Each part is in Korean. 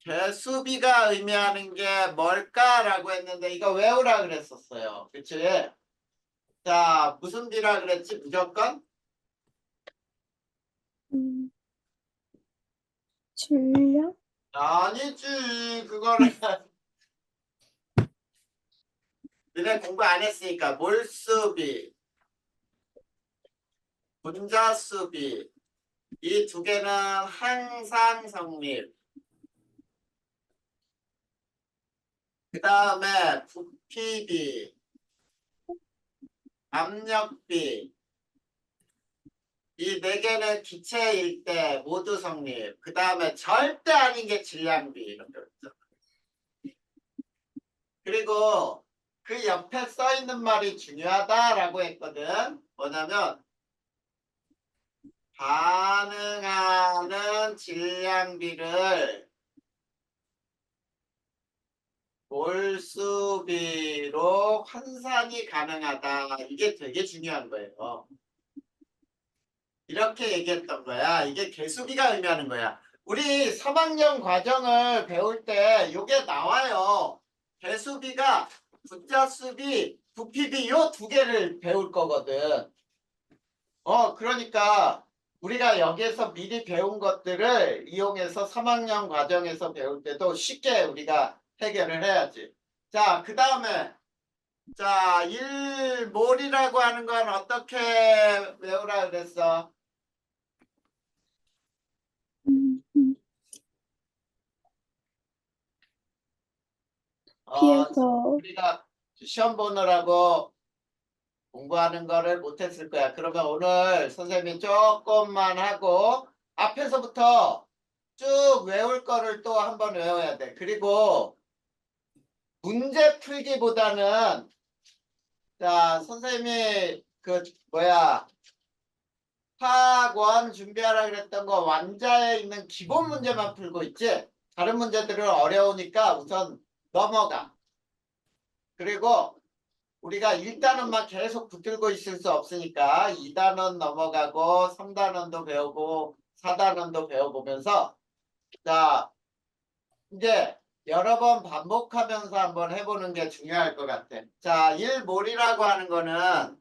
개수비가 의미하는 게 뭘까라고 했는데 이거 외우라 그랬었어요. 그치? 자, 무슨 비라 그랬지? 무조건? 질량? 아니지. 그거는 너네 공부 안 했으니까 몰수비, 분자수비 이 두 개는 항상 성립. 그 다음에 부피비, 압력비 이 네 개는 기체일 때 모두 성립. 그 다음에 절대 아닌 게 질량비 이런 거 있죠. 그리고 그 옆에 써 있는 말이 중요하다라고 했거든. 뭐냐면 반응하는 질량비를 몰수비로 환산이 가능하다. 이게 되게 중요한 거예요. 이렇게 얘기했던 거야. 이게 개수비가 의미하는 거야. 우리 3학년 과정을 배울 때 이게 나와요. 개수비가 분자수비, 부피비 요 두 개를 배울 거거든. 그러니까 우리가 여기에서 미리 배운 것들을 이용해서 3학년 과정에서 배울 때도 쉽게 우리가 해결을 해야지. 자, 그 다음에 자, 1몰이라고 하는 건 어떻게 외우라 그랬어? 음, 음. 어, 피해서 우리가 시험 보느라고 공부하는 거를 못했을 거야. 그러면 오늘 선생님이 조금만 하고 앞에서부터 쭉 외울 거를 또 한번 외워야 돼. 그리고 문제 풀기보다는 자, 선생님이 그 뭐야 학원 준비하라 그랬던 거 완자에 있는 기본 문제만 풀고 있지. 다른 문제들은 어려우니까 우선 넘어가. 그리고 우리가 1단원만 계속 붙들고 있을 수 없으니까 2단원 넘어가고 3단원도 배우고 4단원도 배워보면서 자 이제 여러 번 반복하면서 한번 해보는 게 중요할 것 같아. 자, 1몰이라고 하는 거는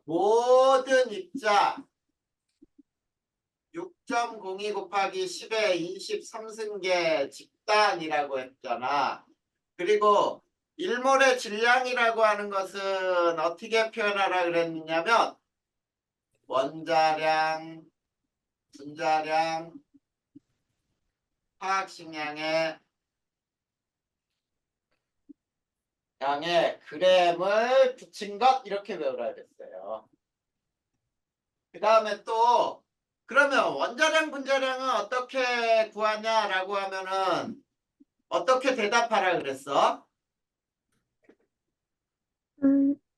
모든 입자 6.02 곱하기 10의 23승계 집단이라고 했잖아. 그리고 1몰의 질량이라고 하는 것은 어떻게 표현하라 그랬냐면 원자량, 분자량, 화학식량의 양에 그램을 붙인 것 이렇게 외우라 그랬어요. 그 다음에 또 그러면 원자량, 분자량은 어떻게 구하냐라고 하면은 어떻게 대답하라 그랬어?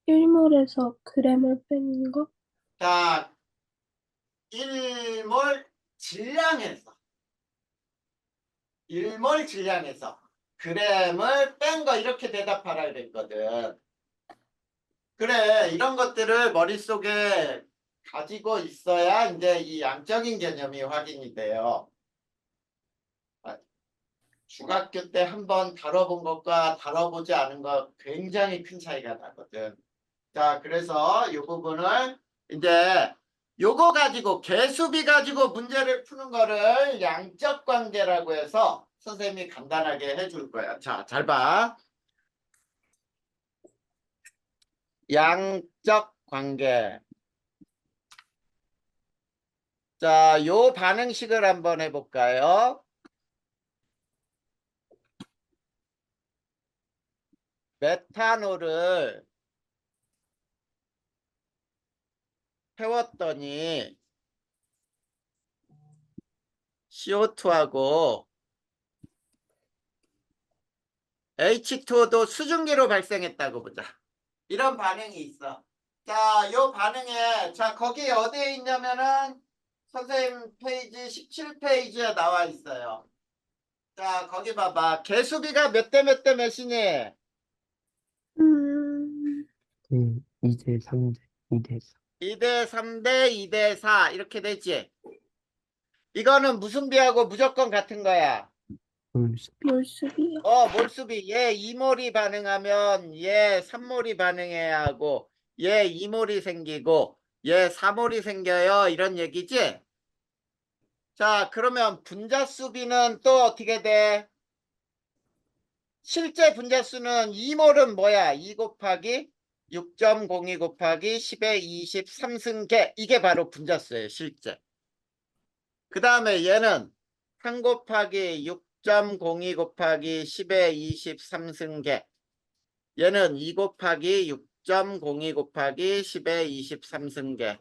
1몰에서 그램을 빼는 거? 자, 1몰 질량에서 1몰 질량에서 그램을 뺀 거 이렇게 대답하라 그랬거든. 그래, 이런 것들을 머릿속에 가지고 있어야 이제 이 양적인 개념이 확인이 돼요. 중학교 때 한번 다뤄본 것과 다뤄보지 않은 것 굉장히 큰 차이가 나거든. 자, 그래서 이 부분을 이제 요거 가지고 개수비 가지고 문제를 푸는 거를 양적 관계라고 해서 선생님이 간단하게 해줄 거야. 자, 잘 봐. 양적 관계. 자, 요 반응식을 한번 해볼까요? 메탄올을 태웠더니 CO2하고 H2O도 수증기로 발생했다고 보자. 이런 반응이 있어. 자, 요 반응에 자 거기 어디에 있냐면은 선생님 페이지 17페이지에 나와 있어요. 자, 거기 봐봐. 개수비가 몇 대 몇 대 몇이니? 음, 2대 3대 2대 4. 2대 3대 2대 4 이렇게 되지. 이거는 무슨 비하고 무조건 같은 거야. 몰수비요. 몰수비. 얘 2몰이 반응하면 얘 3몰이 반응해야 하고 얘 2몰이 생기고 얘 4몰이 생겨요. 이런 얘기지? 자, 그러면 분자수비는 또 어떻게 돼? 실제 분자수는 2몰은 뭐야? 2 곱하기 6.02 곱하기 10의 23승계. 이게 바로 분자수예요. 실제. 그 다음에 얘는 3 곱하기 6.02 곱하기 10의 23승계. 얘는 2 곱하기 6.02 곱하기 10의 23승계.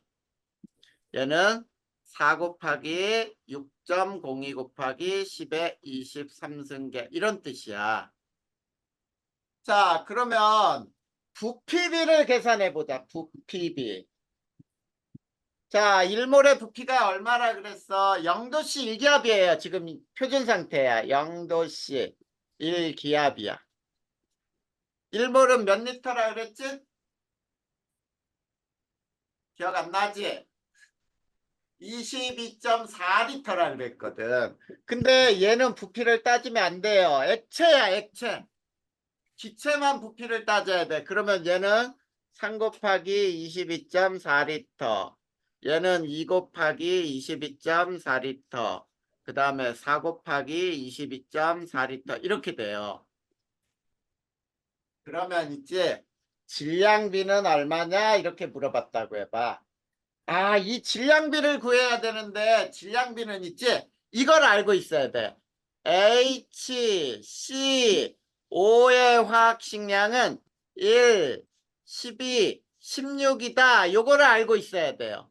얘는 4 곱하기 6.02 곱하기 10의 23승계. 이런 뜻이야. 자, 그러면 부피비를 계산해 보자. 부피비. 자, 1몰의 부피가 얼마라 그랬어? 0도씨 1기압이에요. 지금 표준 상태야. 0도씨 1기압이야. 1몰은 몇 리터라 그랬지? 기억 안 나지? 22.4리터라 그랬거든. 근데 얘는 부피를 따지면 안 돼요. 액체야, 액체. 기체만 부피를 따져야 돼. 그러면 얘는 3 곱하기 22.4리터. 얘는 2 곱하기 22.4리터. 그 다음에 4 곱하기 22.4리터. 이렇게 돼요. 그러면 이제 질량비는 얼마냐? 이렇게 물어봤다고 해봐. 아, 이 질량비를 구해야 되는데 질량비는 있지? 이걸 알고 있어야 돼. HCO의 화학식량은 1, 12, 16이다. 요거를 알고 있어야 돼요.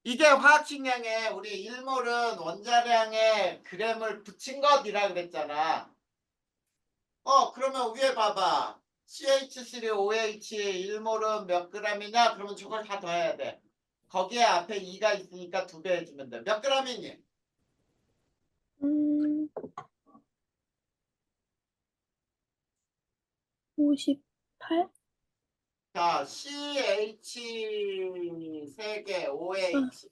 이게 화학식량에 우리 1몰은 원자량에 g을 붙인 것이라 그랬잖아. 그러면 위에 봐봐. CH3OH 1몰은 몇 g이냐? 그러면 저걸 다 더해야 돼. 거기에 앞에 2가 있으니까 2배 해주면 돼. 몇 g이니? 음, 58? 자, CH 3개, OH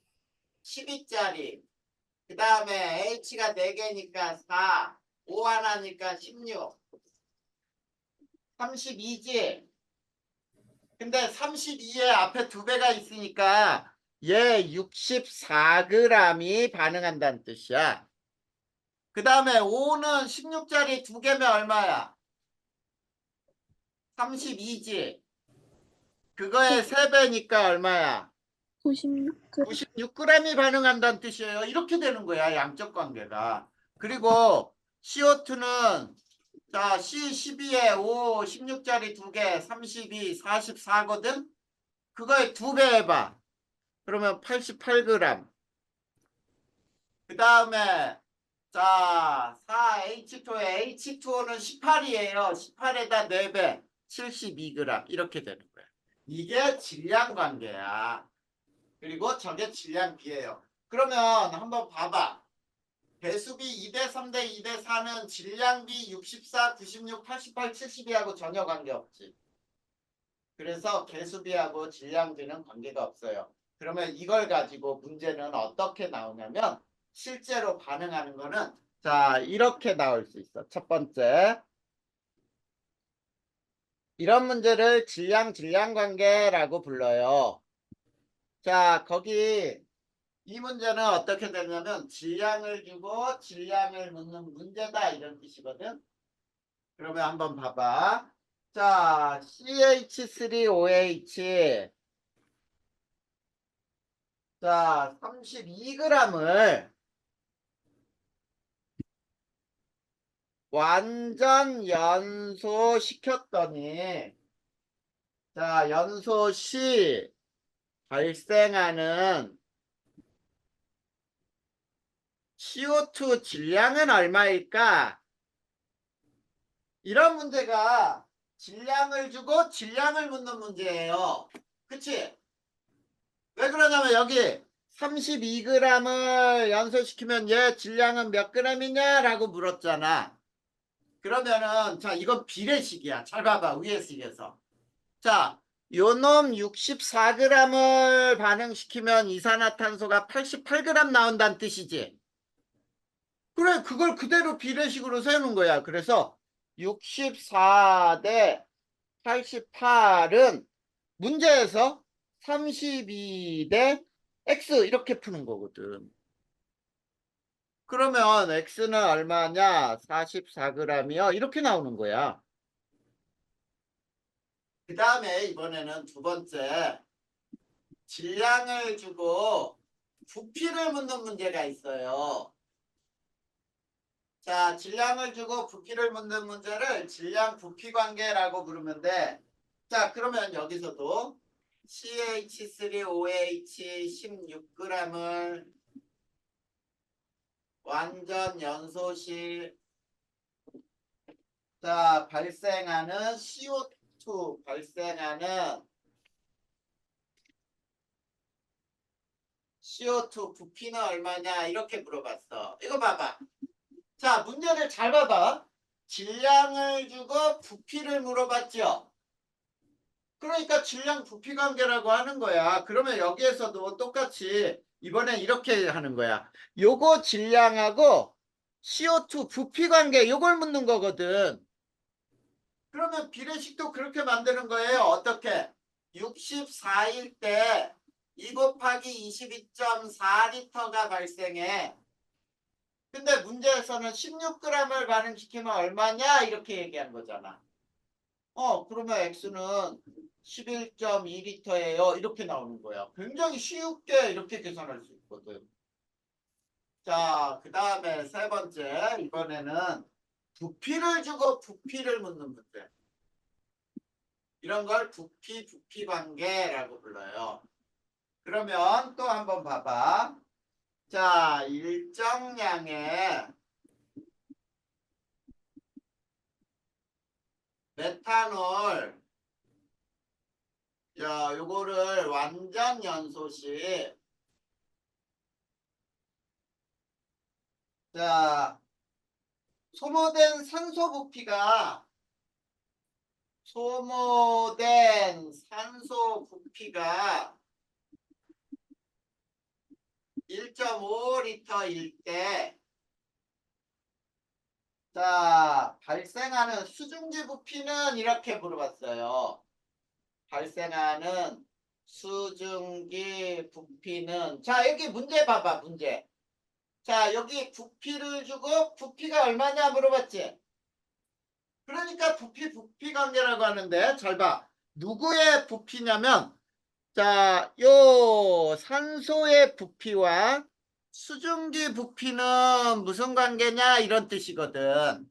12짜리. 그 다음에 H가 4개니까 4, O 하나니까 16. 32지? 근데 32에 앞에 2배가 있으니까 얘 64g이 반응한다는 뜻이야. 그 다음에 5는 16짜리 2개면 얼마야? 32지? 그거의 3배니까 얼마야? 96g. 96g이 반응한다는 뜻이에요. 이렇게 되는 거야, 양적 관계가. 그리고 CO2는 자, C12에 5, 16짜리 2개, 32, 44거든? 그거에 2배 해봐. 그러면 88g. 그 다음에 자, 4H2에 H2O는 18이에요. 18에다 4배, 72g. 이렇게 되는 거야. 이게 질량 관계야. 그리고 저게 질량비예요. 그러면 한번 봐봐. 배수비 2대 3대 2대 4는 질량비 64, 96, 88, 72하고 전혀 관계없지. 그래서 개수비하고 질량비는 관계가 없어요. 그러면 이걸 가지고 문제는 어떻게 나오냐면 실제로 반응하는 거는 자, 이렇게 나올 수 있어. 첫 번째. 이런 문제를 질량 관계라고 불러요. 자, 거기 이 문제는 어떻게 되냐면 질량을 주고 질량을 묻는 문제다 이런 뜻이거든. 그러면 한번 봐봐. 자, CH3OH 자, 32g을 완전 연소시켰더니 자, 연소 시 발생하는 CO2 질량은 얼마일까? 이런 문제가 질량을 주고 질량을 묻는 문제예요. 그치? 왜 그러냐면 여기 32g을 연소시키면 얘 질량은 몇 g이냐? 라고 물었잖아. 그러면은 자, 이건 비례식이야. 잘 봐봐. 위에 식에서. 자, 요놈 64g을 반응시키면 이산화탄소가 88g 나온다는 뜻이지. 그래, 그걸 그대로 비례식으로 세우는 거야. 그래서 64 대 88은 문제에서 32 대 X 이렇게 푸는 거거든. 그러면 X는 얼마냐? 44g이요. 이렇게 나오는 거야. 그 다음에 이번에는 두 번째. 질량을 주고 부피를 묻는 문제가 있어요. 자, 질량을 주고 부피를 묻는 문제를 질량 부피 관계라고 부르면 돼. 자, 그러면 여기서도 CH3OH 16g을 완전 연소시 자, 발생하는 CO2 발생하는 CO2 부피는 얼마냐 이렇게 물어봤어. 이거 봐봐. 자, 문제를 잘 봐봐. 질량을 주고 부피를 물어봤죠. 그러니까 질량 부피 관계라고 하는 거야. 그러면 여기에서도 똑같이 이번엔 이렇게 하는 거야. 요거 질량하고 CO2 부피 관계 요걸 묻는 거거든. 그러면 비례식도 그렇게 만드는 거예요. 어떻게? 64일 때 2 곱하기 22.4리터가 발생해. 근데 문제에서는 16g을 반응시키면 얼마냐? 이렇게 얘기한 거잖아. 그러면 X는 11.2리터예요. 이렇게 나오는 거야. 굉장히 쉽게 이렇게 계산할 수 있거든. 자, 그 다음에 세 번째. 이번에는 부피를 주고 부피를 묻는 문제. 이런 걸 부피 관계라고 불러요. 그러면 또 한번 봐봐. 자, 일정량의 메탄올 자, 요거를 완전 연소시 자, 소모된 산소 부피가 1.5리터일 때 자, 발생하는 수증기 부피는 이렇게 물어봤어요. 발생하는 수증기 부피는 자, 여기 문제 봐봐, 문제. 자, 여기 부피를 주고 부피가 얼마냐 물어봤지? 그러니까 부피 관계라고 하는데 잘 봐. 누구의 부피냐면 자, 요 산소의 부피와 수증기 부피는 무슨 관계냐 이런 뜻이거든.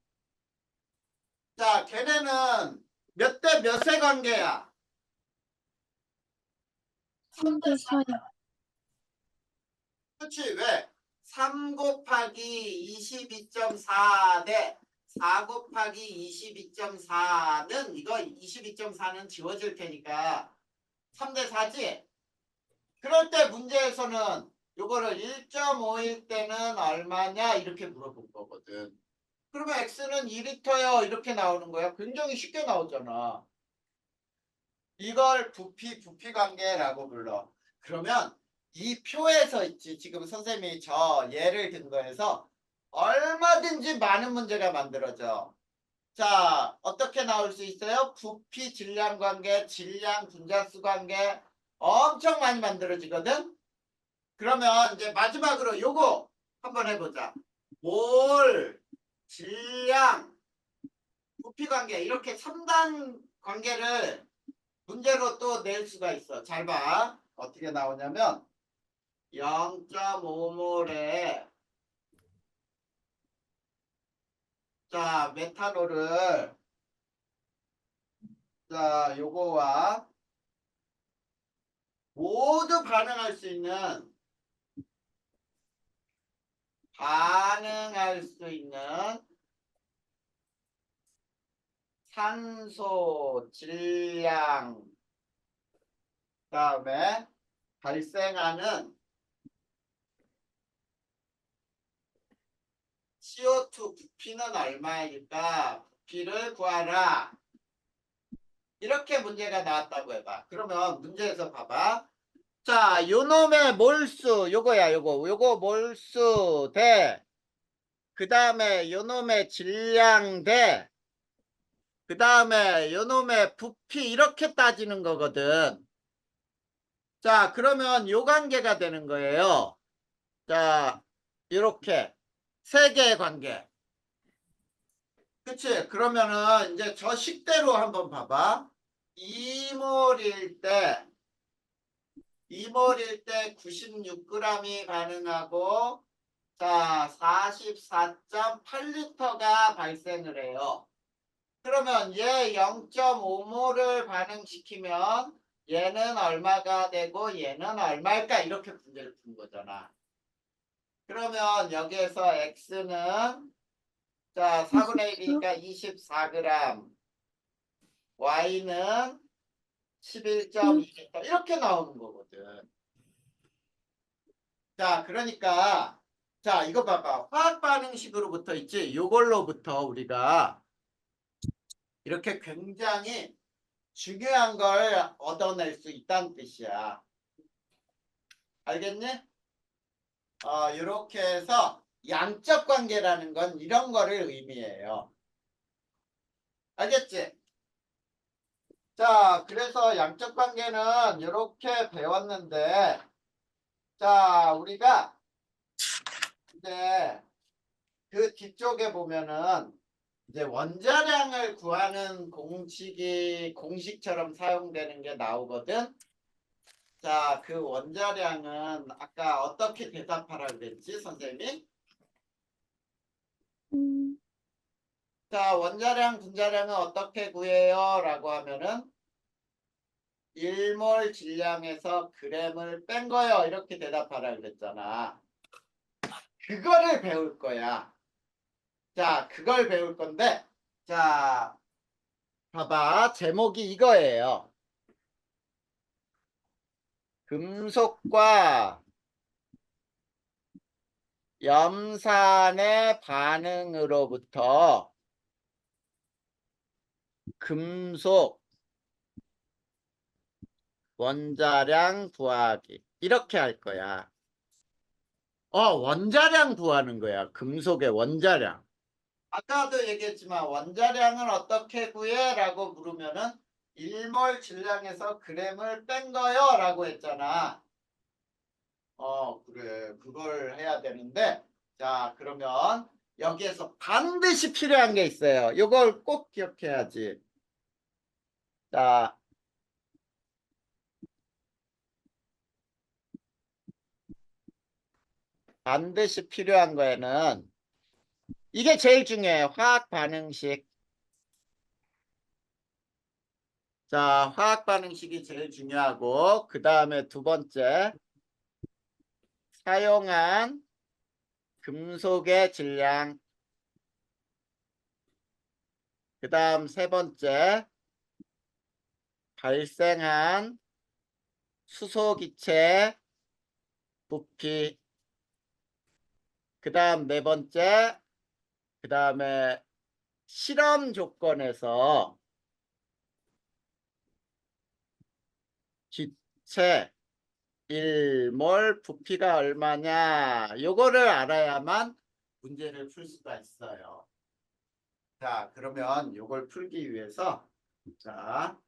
자, 걔네는 몇 대 몇의 관계야? 3대 4요. 그렇지. 왜? 3 곱하기 22.4 대 4 곱하기 22.4는 이거 22.4는 지워질 테니까 3대 4지? 그럴 때 문제에서는 요거를 1.5일 때는 얼마냐 이렇게 물어본 거거든. 그러면 X는 2리터요 이렇게 나오는 거야. 굉장히 쉽게 나오잖아. 이걸 부피 관계라고 불러. 그러면 이 표에서 있지. 지금 선생님이 저 예를 든 거에서 얼마든지 많은 문제가 만들어져. 자, 어떻게 나올 수 있어요? 부피 질량 관계, 질량 분자수 관계 엄청 많이 만들어지거든. 그러면 이제 마지막으로 요거 한번 해보자. 몰, 질량, 부피 관계 이렇게 3단 관계를 문제로 또 낼 수가 있어. 잘 봐. 어떻게 나오냐면 0.5몰에 자, 메탄올을 자, 요거와 모두 반응할 수 있는 산소 질량 다음에 발생하는 CO2 부피는 얼마일까? 부피를 구하라. 이렇게 문제가 나왔다고 해봐. 그러면 문제에서 봐봐. 자, 요놈의 몰수 요거야 요거 몰수 대 그 다음에 요놈의 질량 대 그 다음에 요놈의 부피 이렇게 따지는 거거든. 자, 그러면 요 관계가 되는 거예요. 자, 이렇게 세 개의 관계. 그치? 그러면은 이제 저 식대로 한번 봐봐. 2몰일 때 96g이 가능하고 자 44.8리터가 발생을 해요. 그러면 얘 0.5몰을 반응시키면 얘는 얼마가 되고 얘는 얼마일까? 이렇게 문제를 푼 거잖아. 그러면 여기에서 x는 자 4분의 1이니까 24g, y는 11.2리터 이렇게 나오는 거거든. 자, 그러니까 자 이거 봐봐. 화학 반응식으로부터 있지. 요걸로부터 우리가 이렇게 굉장히 중요한 걸 얻어낼 수 있다는 뜻이야. 알겠니? 이렇게 해서 양적 관계라는 건 이런 거를 의미해요. 알겠지? 자, 그래서 양적 관계는 이렇게 배웠는데 자, 우리가 이제 그 뒤쪽에 보면은 이제 원자량을 구하는 공식처럼 사용되는 게 나오거든. 자, 그 원자량은 아까 어떻게 대답하라 그랬지, 선생님이? 자, 원자량, 분자량은 어떻게 구해요? 라고 하면은 1몰 질량에서 g을 뺀 거요. 이렇게 대답하라 그랬잖아. 그거를 배울 거야. 자, 그걸 배울 건데, 자, 봐봐. 제목이 이거예요. 금속과 염산의 반응으로부터 금속 원자량 구하기. 이렇게 할 거야. 원자량 구하는 거야. 금속의 원자량. 아까도 얘기했지만 원자량을 어떻게 구해? 라고 물으면은 1몰 질량에서 g을 뺀 거요 라고 했잖아. 그래. 그걸 해야 되는데 자 그러면 여기에서 반드시 필요한 게 있어요. 이걸 꼭 기억해야지. 자 반드시 필요한 거에는 이게 제일 중요해요. 화학 반응식. 자, 화학 반응식이 제일 중요하고 그 다음에 두 번째 사용한 금속의 질량. 그 다음 세 번째 발생한 수소기체 부피. 그 다음 네 번째 그 다음에 실험 조건에서 기체 1몰 부피가 얼마냐 요거를 알아야만 문제를 풀 수가 있어요. 자 그러면 요걸 풀기 위해서 자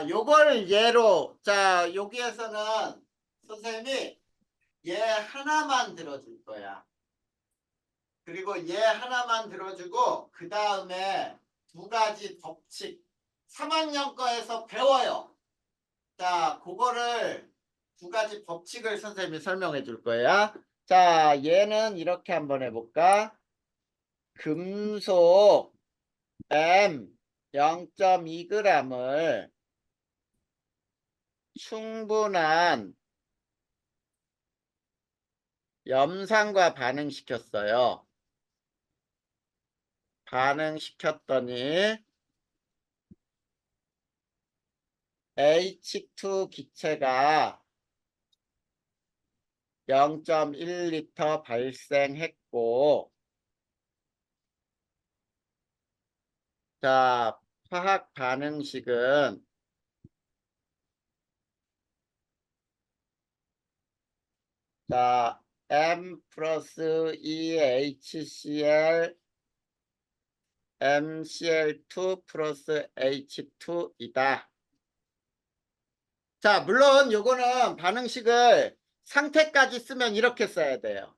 요걸 예로 자 여기에서는 선생님이 얘 하나만 들어줄 거야. 그리고 얘 하나만 들어주고 그 다음에 두 가지 법칙 3학년 거에서 배워요. 자, 그거를 두 가지 법칙을 선생님이 설명해 줄 거야. 자, 얘는 이렇게 한번 해볼까? 금속 M 0.2g을 충분한 염산과 반응시켰어요. 반응시켰더니 H2 기체가 0.1리터 발생했고 자, 화학 반응식은 자, M 플러스 2HCl MCl2 플러스 H2이다. 자, 물론 요거는 반응식을 상태까지 쓰면 이렇게 써야 돼요.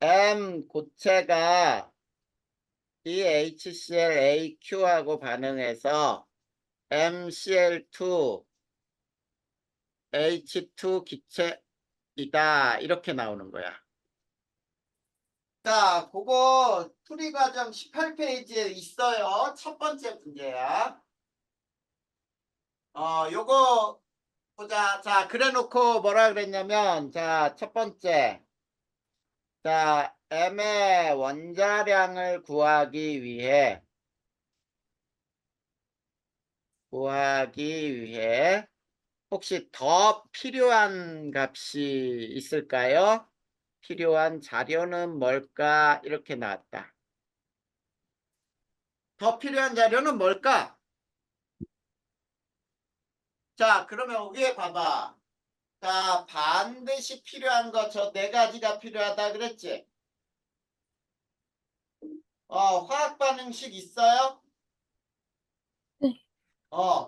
M 고체가 이 HClAQ하고 반응해서 MCl2 H2 기체이다. 이렇게 나오는 거야. 자, 그거 풀이 과정 18페이지에 있어요. 첫 번째 문제야. 요거 보자. 자, 그래 놓고 뭐라 그랬냐면, 자, 첫 번째. 자, M의 원자량을 구하기 위해 혹시 더 필요한 값이 있을까요? 필요한 자료는 뭘까? 이렇게 나왔다. 더 필요한 자료는 뭘까? 자, 그러면 위에 봐봐. 자, 반드시 필요한 거 저 네 가지가 필요하다 그랬지? 화학 반응식 있어요? 네.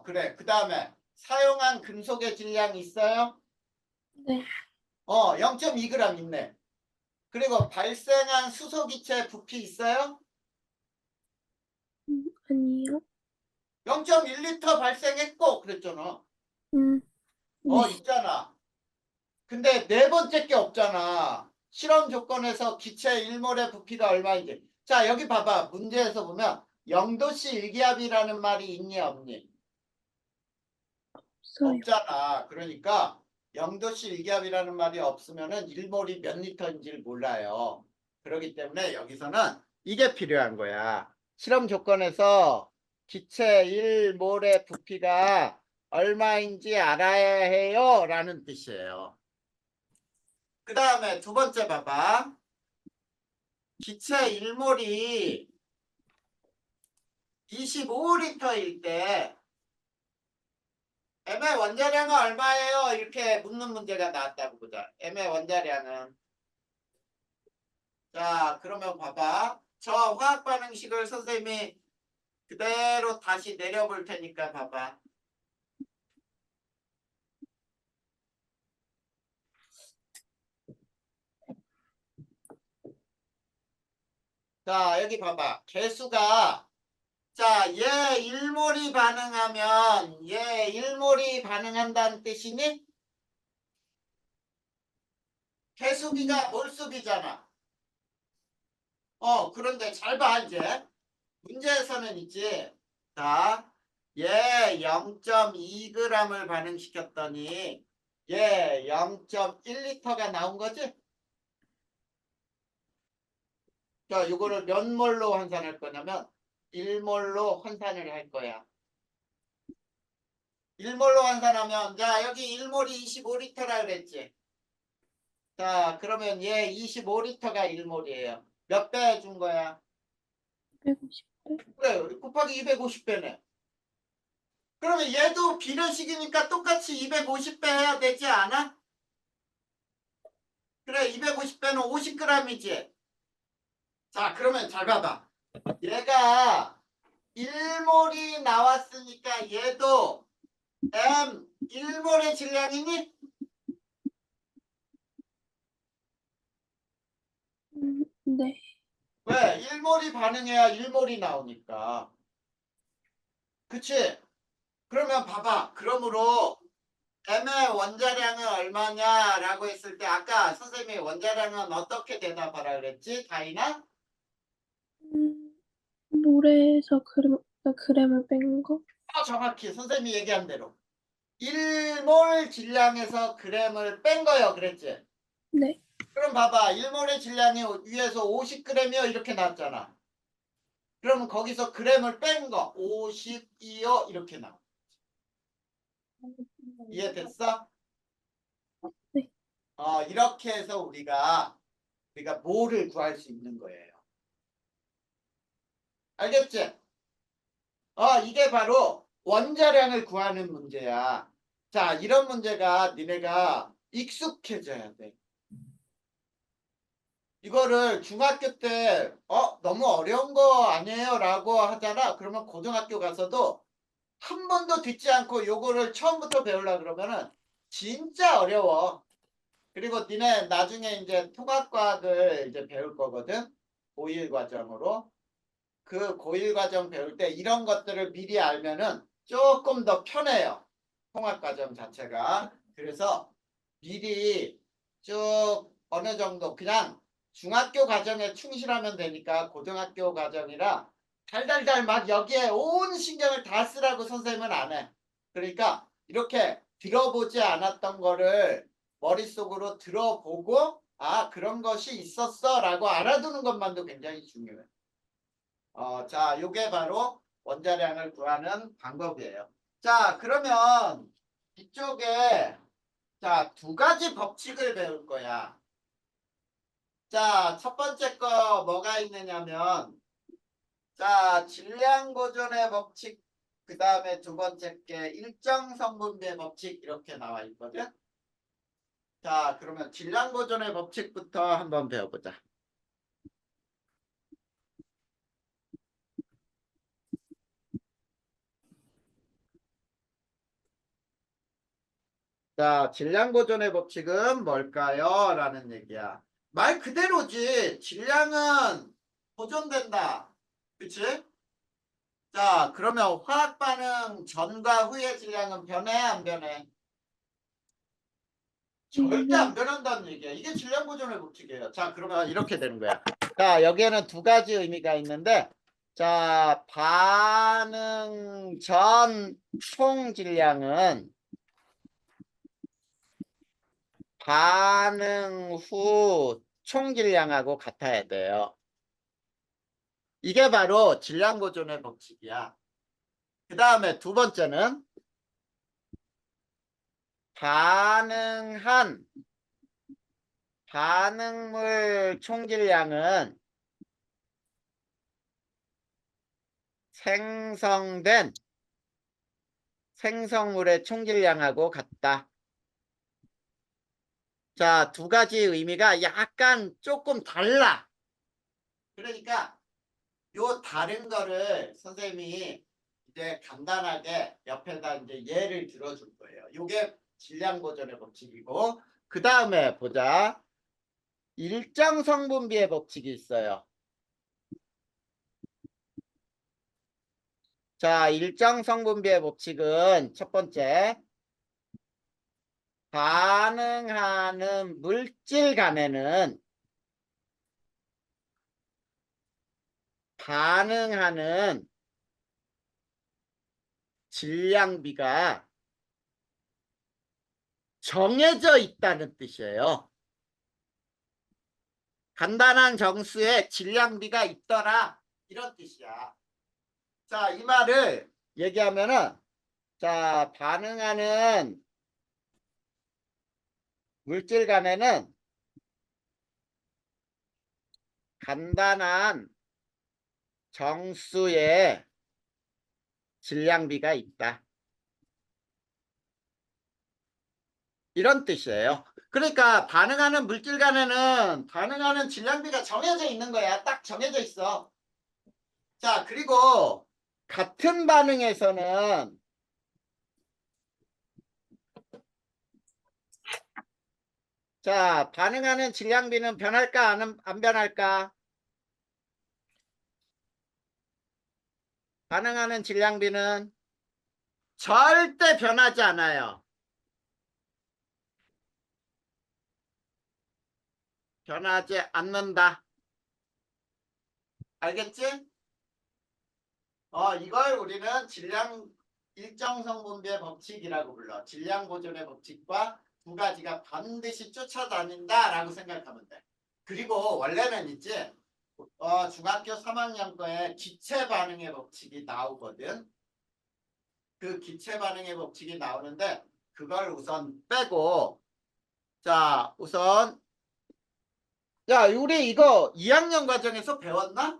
그래. 그 다음에 사용한 금속의 질량 있어요? 네. 0.2g 있네. 그리고 발생한 수소기체 부피 있어요? 아니요. 0.1리터 발생했고 그랬잖아. 네. 있잖아. 근데 네 번째 게 없잖아. 실험 조건에서 기체 1몰의 부피가 얼마인지. 자, 여기 봐봐. 문제에서 보면 0도씨 일기압이라는 말이 있니 없니? 없어요. 없잖아. 그러니까 0도씨 일기압이라는 말이 없으면은 1몰이 몇 리터인지를 몰라요. 그렇기 때문에 여기서는 이게 필요한 거야. 실험 조건에서 기체 1몰의 부피가 얼마인지 알아야 해요. 라는 뜻이에요. 그 다음에 두 번째 봐봐. 기체 1몰이 25리터일 때 M의 원자량은 얼마예요? 이렇게 묻는 문제가 나왔다고 보자. M의 원자량은. 자, 그러면 봐봐. 저 화학 반응식을 선생님이 그대로 다시 내려볼 테니까 봐봐. 자, 여기 봐봐. 개수가 자, 얘 1몰이 반응하면 얘 1몰이 반응한다는 뜻이니? 개수비가 몰수비잖아. 그런데 잘 봐, 이제. 문제에서는 있지. 자, 얘 0.2g을 반응시켰더니 얘 0.1리터가 나온 거지? 자, 이거를 몇 몰로 환산할 거냐면 1몰로 환산을 할 거야. 1몰로 환산하면 자, 여기 1몰이 25리터라 그랬지? 자, 그러면 얘 25리터가 1몰이에요. 몇 배 준 거야? 150배. 그래, 곱하기 250배네. 그러면 얘도 비례식이니까 똑같이 250배 해야 되지 않아? 그래, 250배는 50g이지. 자, 그러면 잘 봐봐. 얘가 1몰이 나왔으니까 얘도 M 1몰의 질량이니? 네. 왜? 1몰이 반응해야 1몰이 나오니까. 그치? 그러면 봐봐. 그러므로 M의 원자량은 얼마냐라고 했을 때 아까 선생님이 원자량은 어떻게 대답하라 그랬지? 다이나? 모래에서 그램을 뺀 거? 정확히 선생님이 얘기한 대로 1몰 질량에서 g을 뺀 거요 그랬지? 네. 그럼 봐봐 1몰의 질량이 위에서 50g이요 이렇게 나왔잖아. 그러면 거기서 g을 뺀 거 52요 이렇게 나와. 이해됐어? 네. 이렇게 해서 우리가 몰을 구할 수 있는 거예요. 알겠지? 이게 바로 원자량을 구하는 문제야. 자, 이런 문제가 니네가 익숙해져야 돼. 이거를 중학교 때 너무 어려운 거 아니에요? 라고 하잖아. 그러면 고등학교 가서도 한 번도 듣지 않고 요거를 처음부터 배우려 그러면은 진짜 어려워. 그리고 니네 나중에 이제 통합과학을 이제 배울 거거든. 고1 과정으로. 그 고1 과정 배울 때 이런 것들을 미리 알면은 조금 더 편해요. 통합 과정 자체가. 그래서 미리 쭉 어느 정도 그냥 중학교 과정에 충실하면 되니까 고등학교 과정이라 달달달 막 여기에 온 신경을 다 쓰라고 선생님은 안 해. 그러니까 이렇게 들어보지 않았던 거를 머릿속으로 들어보고 아 그런 것이 있었어 라고 알아두는 것만도 굉장히 중요해. 자, 요게 바로 원자량을 구하는 방법이에요. 자, 그러면 이쪽에 자, 두 가지 법칙을 배울 거야. 자, 첫 번째 거 뭐가 있느냐면 자, 질량 보존의 법칙 그 다음에 두 번째 게 일정 성분비의 법칙 이렇게 나와 있거든. 자, 그러면 질량 보존의 법칙부터 한번 배워보자. 자, 질량 보존의 법칙은 뭘까요? 라는 얘기야. 말 그대로지. 질량은 보존된다. 그치? 자, 그러면 화학 반응 전과 후의 질량은 변해, 안 변해? 절대 안 변한다는 얘기야. 이게 질량 보존의 법칙이에요. 자, 그러면 이렇게 되는 거야. 자, 여기에는 두 가지 의미가 있는데, 자, 반응 전 총 질량은 반응 후 총질량하고 같아야 돼요. 이게 바로 질량 보존의 법칙이야. 그 다음에 두 번째는 반응한 반응물 총질량은 생성된 생성물의 총질량하고 같다. 자, 두 가지 의미가 약간 조금 달라. 그러니까 요 다른 거를 선생님이 이제 간단하게 옆에다 이제 예를 들어줄 거예요. 요게 질량 보존의 법칙이고 그 다음에 보자. 일정 성분비의 법칙이 있어요. 자, 일정 성분비의 법칙은 첫 번째 반응하는 물질 간에는 반응하는 질량비가 정해져 있다는 뜻이에요. 간단한 정수에 질량비가 있더라 이런 뜻이야. 자, 이 말을 얘기하면은 자, 반응하는 물질 간에는 간단한 정수의 질량비가 있다. 이런 뜻이에요. 그러니까 반응하는 물질 간에는 반응하는 질량비가 정해져 있는 거야. 딱 정해져 있어. 자, 그리고 같은 반응에서는 자, 반응하는 질량비는 변할까 안 변할까? 반응하는 질량비는 절대 변하지 않아요. 변하지 않는다. 알겠지? 이걸 우리는 질량 일정 성분비의 법칙이라고 불러. 질량 보존의 법칙과 두 가지가 반드시 쫓아다닌다라고 생각하면 돼. 그리고 원래는 있지. 중학교 3학년 거에 기체 반응의 법칙이 나오거든. 그 기체 반응의 법칙이 나오는데 그걸 우선 빼고 자, 우선 야, 우리 이거 2학년 과정에서 배웠나?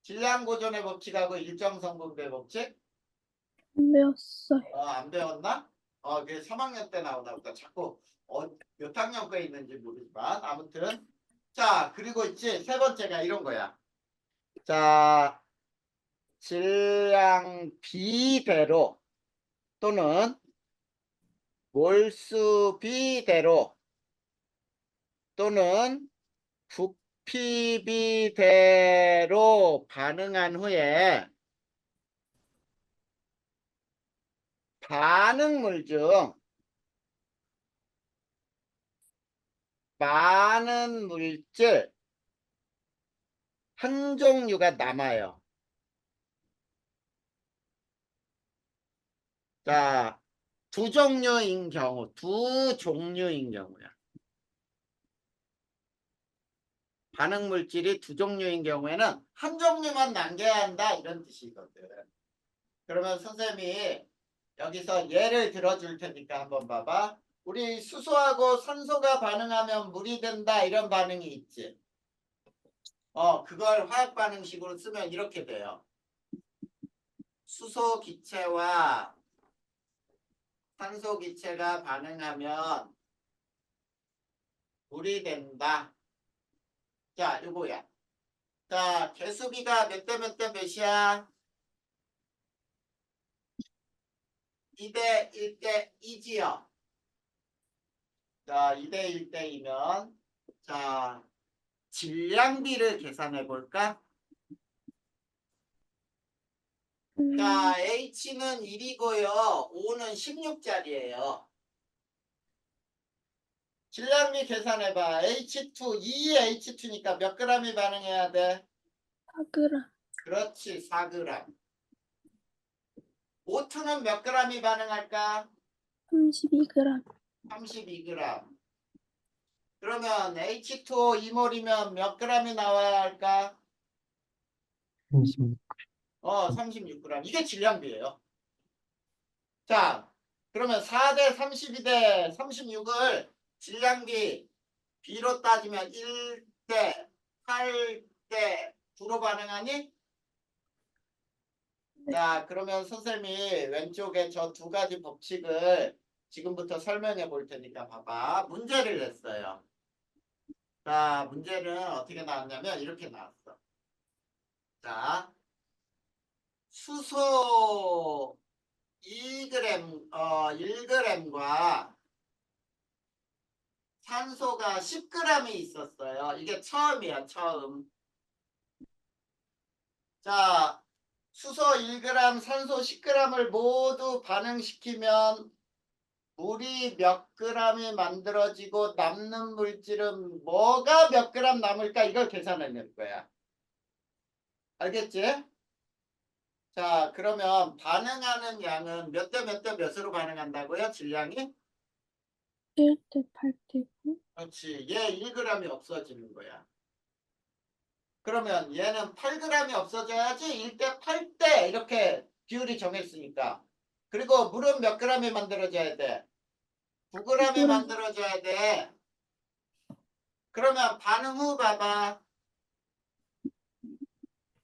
질량 보존의 법칙하고 일정 성분비의 법칙? 안 배웠어요. 안 배웠나? 그게 3학년 때 나오나 보다. 자꾸 몇 학년 거에 있는지 모르지만 아무튼 자 그리고 있지 세 번째가 이런 거야. 자 질량 비대로 또는 몰수 비대로 또는 부피 비대로 반응한 후에 반응물 중 많은 물질 한 종류가 남아요. 자, 두 종류인 경우야. 반응 물질이 두 종류인 경우에는 한 종류만 남겨야 한다 이런 뜻이거든. 그러면 선생님이 여기서 예를 들어줄 테니까 한번 봐봐. 우리 수소하고 산소가 반응하면 물이 된다 이런 반응이 있지. 그걸 화학 반응식으로 쓰면 이렇게 돼요. 수소 기체와 산소 기체가 반응하면 물이 된다. 자, 요거야. 자, 개수비가 몇 대 몇 대 몇이야? 2대 1대 2지요. 자, 2대 1대이면 자, 질량비를 계산해 볼까? 자, H는 1이고요. O는 16짜리예요. 질량비 계산해봐. H2, 2의 H2니까 몇 g이 반응해야 돼? 4g, 그렇지, 4g. O2는 몇 g이 반응할까? 32g, 32g. 그러면 H2O 2몰이면 몇 g이 나와야 할까? 36. 36g. 이게 질량비예요. 자, 그러면 4대 32대 36을 질량비 B로 따지면 1대 8대 9로 반응하니? 네. 자, 그러면 선생님이 왼쪽에 저 두 가지 법칙을 지금부터 설명해 볼 테니까 봐봐. 문제를 냈어요. 자, 문제는 어떻게 나왔냐면 이렇게 나왔어. 자, 수소 1g, 1g과 산소가 10g이 있었어요. 이게 처음이야, 처음. 자, 수소 1g, 산소 10g을 모두 반응시키면 물이 몇 g이 만들어지고 남는 물질은 뭐가 몇 g 남을까? 이걸 계산해낼 거야. 알겠지? 자, 그러면 반응하는 양은 몇 대 몇 대 몇으로 반응한다고요? 질량이? 1대 8대 9, 그렇지. 얘 1g이 없어지는 거야. 그러면 얘는 8g이 없어져야지 1대 8대 이렇게 비율이 정했으니까. 그리고 물은 몇 g이 만들어져야 돼? 9g이 9g, 만들어져야 돼. 그러면 반응 후 봐봐.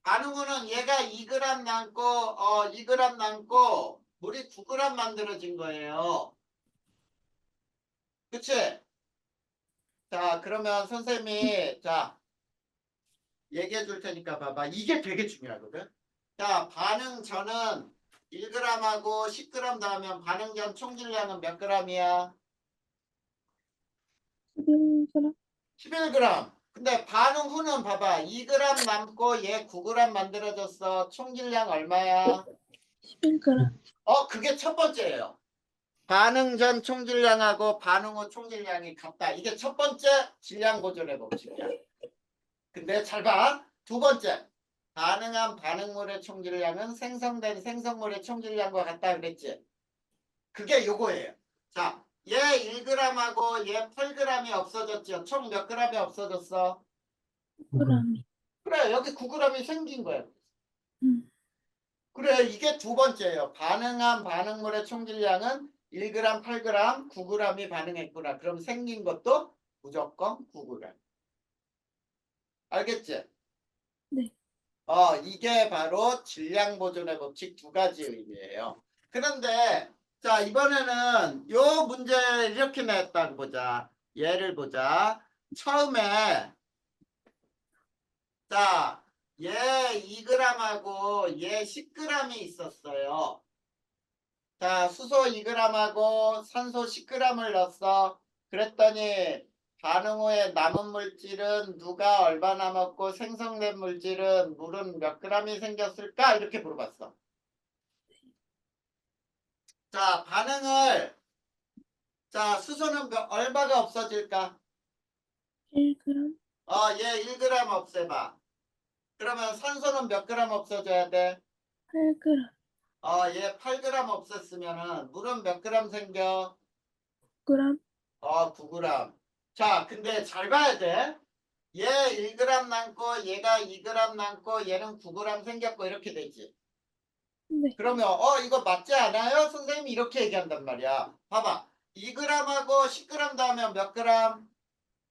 반응 후는 얘가 2g 남고 2g 남고 물이 9g 만들어진 거예요. 그치? 자, 그러면 선생님이 자 얘기해 줄 테니까 봐봐. 이게 되게 중요하거든. 자, 반응 전은 1g하고 10g 더하면 반응 전 총질량은 몇 g이야? 11g, 11g. 근데 반응 후는 봐봐. 2g 남고 얘 9g 만들어졌어. 총질량 얼마야? 11g, 그게 첫 번째예요. 반응 전 총질량하고 반응 후 총질량이 같다. 이게 첫 번째 질량 보존의 법칙이야. 근데 잘 봐. 두 번째. 반응한 반응물의 총질량은 생성된 생성물의 총질량과 같다 그랬지. 그게 요거예요. 자, 얘 1g하고 얘 8g이 없어졌죠. 총 몇 g이 없어졌어? 9g, 그래, 여기 9g이 생긴 거예요. 음, 그래, 이게 두 번째예요. 반응한 반응물의 총질량은 1g, 8g, 9g이 반응했구나. 그럼 생긴 것도 무조건 9g. 알겠지? 네. 이게 바로 질량 보존의 법칙 두 가지 의미예요. 그런데 자, 이번에는 요 문제 이렇게 냈다고 보자. 얘를 보자. 처음에 자, 얘 2g하고 얘 10g이 있었어요. 자, 수소 2g하고 산소 10g을 넣었어. 그랬더니 반응 후에 남은 물질은 누가 얼마나 먹고 생성된 물질은 물은 몇 g이 생겼을까? 이렇게 물어봤어. 자, 반응을 자, 수소는 얼마가 없어질까? 1g, 얘 1g 없애봐. 그러면 산소는 몇 g 없어져야 돼? 8g, 얘 8g 없앴으면은 물은 몇 g 생겨? 9g, 9g. 자, 근데 잘 봐야 돼. 얘 1g 남고 얘가 2g 남고 얘는 9g 생겼고 이렇게 되지. 네, 그러면 이거 맞지 않아요? 선생님이 이렇게 얘기한단 말이야. 봐봐. 2g하고 10g 더하면 몇 g?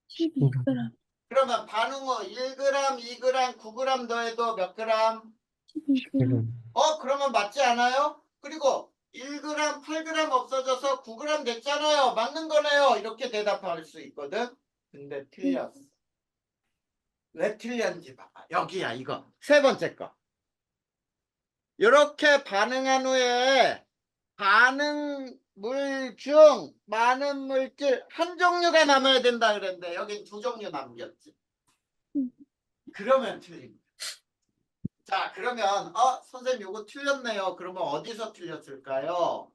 12g, 그러면 반응 후 1g, 2g, 9g 더해도 몇 g? 12g, 그러면 맞지 않아요? 그리고 1g, 8g 없어져서 9g 됐잖아요. 맞는 거네요. 이렇게 대답할 수 있거든. 근데 틀렸어. 왜 틀렸는지 봐봐. 여기야 이거. 세 번째 거. 이렇게 반응한 후에 반응물 중 많은 물질 한 종류가 남아야 된다 그랬는데 여긴 두 종류 남겼지. 그러면 틀린 거야. 자, 그러면 선생님 이거 틀렸네요. 그러면 어디서 틀렸을까요?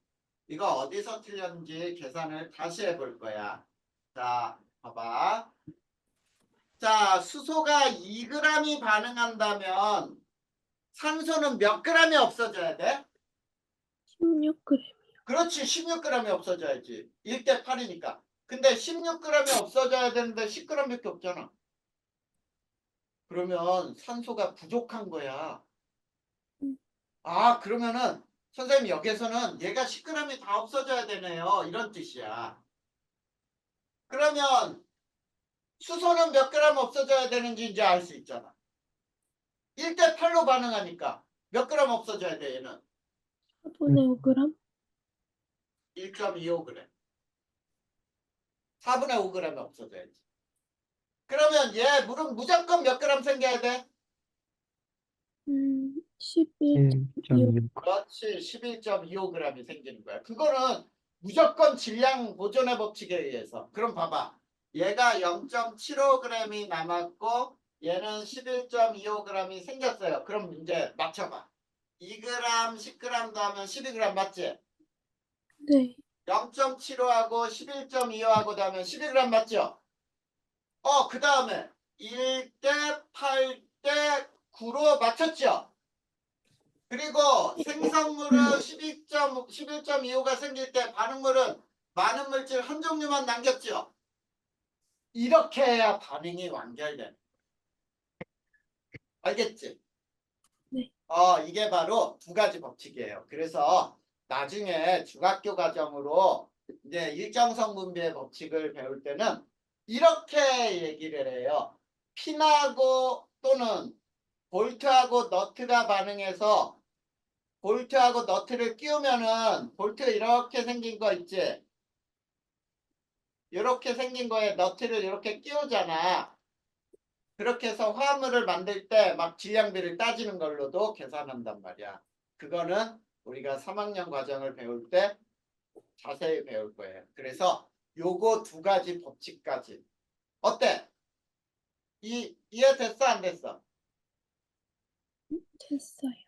이거 어디서 틀렸는지 계산을 다시 해볼 거야. 자, 봐봐. 자, 수소가 2g이 반응한다면 산소는 몇 g이 없어져야 돼? 16g, 그렇지, 16g이 없어져야지. 1대 8이니까. 근데 16g이 없어져야 되는데 10g밖에 없잖아. 그러면 산소가 부족한 거야. 그러면은 선생님 여기서는 얘가 10g이 다 없어져야 되네요. 이런 뜻이야. 그러면 수소는 몇 g 없어져야 되는지 이제 알 수 있잖아. 1대 8로 반응하니까 몇 g 없어져야 돼 얘는? 4분의 5g, 1.25g. 4분의 5g 없어져야지. 그러면 얘 물은 무조건 몇 g 생겨야 돼? 11.25, 그렇지. 11.25g이 생기는 거야. 그거는 무조건 질량 보존의 법칙에 의해서. 그럼 봐봐. 얘가 0.75g이 남았고 얘는 11.25g이 생겼어요. 그럼 이제 맞춰봐. 2g, 10g 더하면 12g 맞지? 네, 0.75하고 11.25하고 더하면 12g 맞죠? 그 다음에 1대 8대 9로 맞췄죠? 그리고 생성물은 11.25가 생길 때 반응물은 많은 물질 한 종류만 남겼죠. 이렇게 해야 반응이 완결돼. 알겠지? 네. 이게 바로 두 가지 법칙이에요. 그래서 나중에 중학교 과정으로 이제 일정성 분비의 법칙을 배울 때는 이렇게 얘기를 해요. 핀하고 또는 볼트하고 너트가 반응해서 볼트하고 너트를 끼우면은 볼트 이렇게 생긴 거 있지? 이렇게 생긴 거에 너트를 이렇게 끼우잖아. 그렇게 해서 화합물을 만들 때 막 질량비를 따지는 걸로도 계산한단 말이야. 그거는 우리가 3학년 과정을 배울 때 자세히 배울 거예요. 그래서 요거 두 가지 법칙까지. 어때? 이해 됐어? 안 됐어? 됐어요.